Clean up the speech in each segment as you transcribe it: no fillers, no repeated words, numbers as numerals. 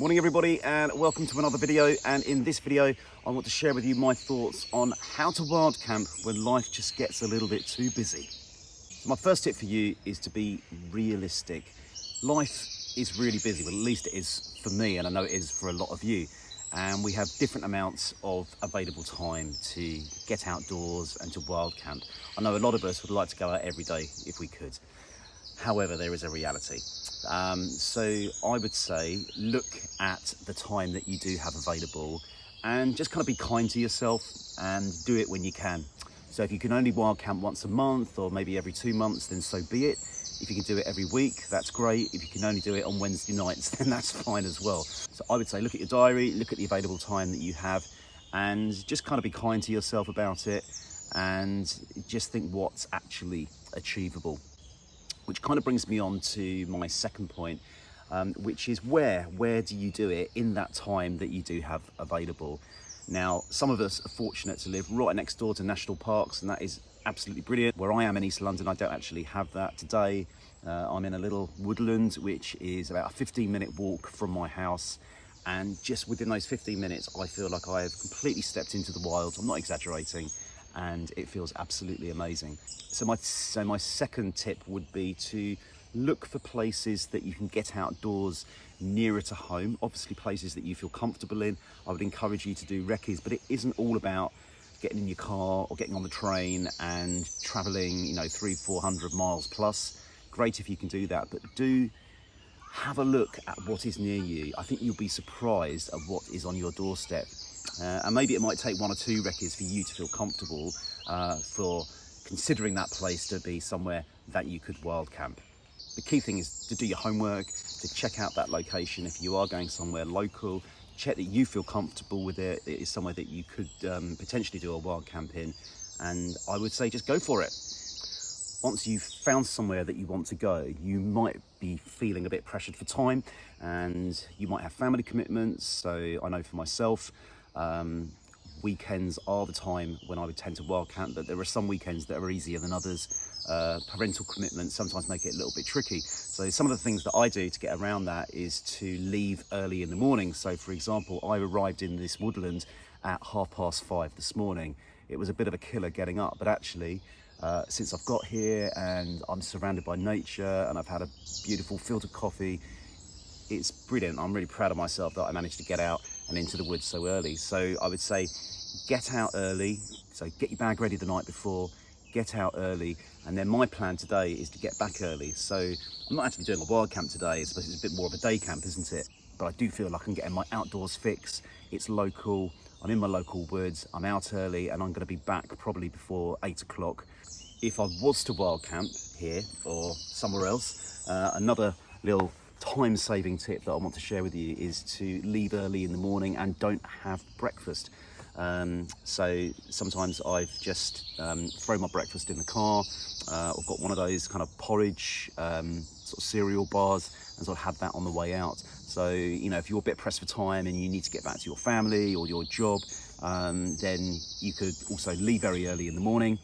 Morning everybody, and welcome to another video. And in this video I want to share with you my thoughts on how to wild camp when life just gets a little bit too busy. So my first tip for you is to be realistic. Life is really busy, but at least it is for me, and I know it is for a lot of you. And we have different amounts of available time to get outdoors and to wild camp. I know a lot of us would like to go out every day if we could. However, there is a reality. So I would say look at the time that you do have available and just kind of be kind to yourself and do it when you can. So if you can only wild camp once a month or maybe every 2 months, then so be it. If you can do it every week, that's great. If you can only do it on Wednesday nights, then that's fine as well. So I would say look at your diary, look at the available time that you have, and just kind of be kind to yourself about it and just think what's actually achievable. Which kind of brings me on to my second point, which is where do you do it in that time that you do have available? Now, some of us are fortunate to live right next door to national parks, and that is absolutely brilliant. Where I am in East London, I don't actually have that today. I'm in a little woodland, which is about a 15-minute walk from my house. And just within those 15 minutes, I feel like I have completely stepped into the wild. I'm not exaggerating. And it feels absolutely amazing. So my second tip would be to look for places that you can get outdoors nearer to home. Obviously places that you feel comfortable in. I would encourage you to do recce's, but it isn't all about getting in your car or getting on the train and traveling, 300-400 miles plus. Great if you can do that, but do have a look at what is near you. I think you'll be surprised at what is on your doorstep. And maybe it might take 1 or 2 recce's for you to feel comfortable for considering that place to be somewhere that you could wild camp. The key thing is to do your homework, to check out that location. If you are going somewhere local, check that you feel comfortable with it. It is somewhere that you could potentially do a wild camp in. And I would say just go for it. Once you've found somewhere that you want to go, you might be feeling a bit pressured for time, and you might have family commitments. So I know for myself, weekends are the time when I would tend to wild camp, but there are some weekends that are easier than others. Parental commitments sometimes make it a little bit tricky. So some of the things that I do to get around that is to leave early in the morning. So for example, I arrived in this woodland at 5:30 this morning. It was a bit of a killer getting up, but actually since I've got here and I'm surrounded by nature and I've had a beautiful filtered coffee, it's brilliant. I'm really proud of myself that I managed to get out and into the woods so early. So I would say get out early. So get your bag ready the night before, get out early. And then my plan today is to get back early. So I'm not actually doing a wild camp today. It's a bit more of a day camp, isn't it? But I do feel like I'm getting my outdoors fix. It's local. I'm in my local woods. I'm out early and I'm going to be back probably before 8 o'clock. If I was to wild camp here or somewhere else, another little time-saving tip that I want to share with you is to leave early in the morning and don't have breakfast. So sometimes I've just thrown my breakfast in the car. I've got one of those kind of porridge sort of cereal bars, and so I have that on the way out. So if you're a bit pressed for time and you need to get back to your family or your job, then you could also leave very early in the morning,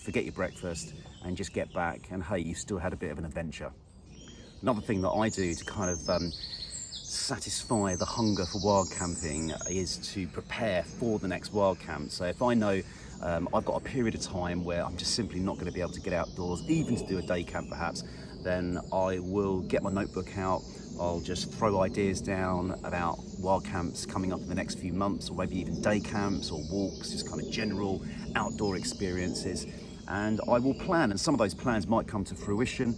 forget your breakfast and just get back, and hey, you still had a bit of an adventure. Another thing that I do to kind of satisfy the hunger for wild camping is to prepare for the next wild camp. So if I know I've got a period of time where I'm just simply not going to be able to get outdoors, even to do a day camp perhaps, then I will get my notebook out. I'll just throw ideas down about wild camps coming up in the next few months, or maybe even day camps or walks, just kind of general outdoor experiences. And I will plan, and some of those plans might come to fruition,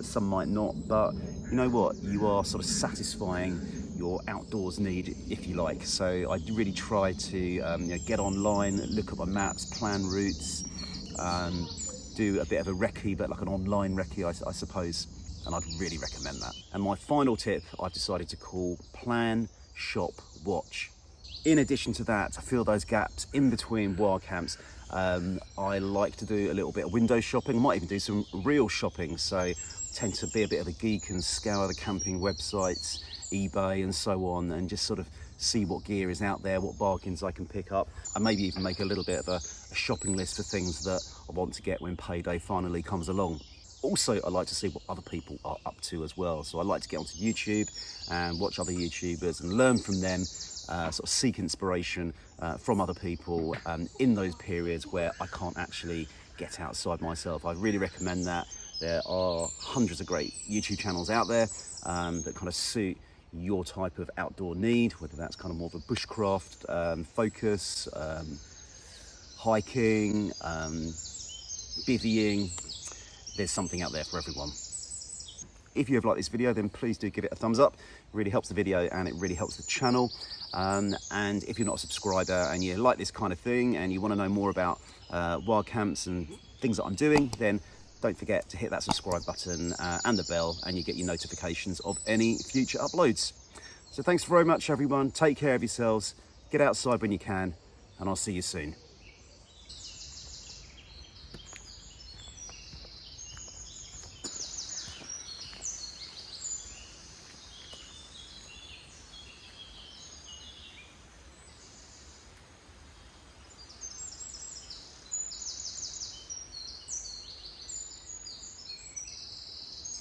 some might not, but you know what, you are sort of satisfying your outdoors need, if you like. So I really try to get online, look at my maps, plan routes, do a bit of a recce, but like an online recce, I suppose, and I'd really recommend that. And my final tip I've decided to call plan, shop, watch. In addition to that, to fill those gaps in between wild camps, I like to do a little bit of window shopping. I might even do some real shopping. So I tend to be a bit of a geek and scour the camping websites, eBay and so on, and just sort of see what gear is out there, what bargains I can pick up, and maybe even make a little bit of a shopping list for things that I want to get when payday finally comes along. Also, I like to see what other people are up to as well. So I like to get onto YouTube and watch other YouTubers and learn from them, sort of seek inspiration from other people in those periods where I can't actually get outside myself. I really recommend that. There are hundreds of great YouTube channels out there that kind of suit your type of outdoor need, whether that's kind of more of a bushcraft focus, hiking, bivvying. There's something out there for everyone. If you have liked this video, then please do give it a thumbs up. It really helps the video and it really helps the channel. And if you're not a subscriber and you like this kind of thing and you want to know more about wild camps and things that I'm doing, then don't forget to hit that subscribe button and the bell, and you get your notifications of any future uploads. So thanks very much, everyone. Take care of yourselves. Get outside when you can, and I'll see you soon.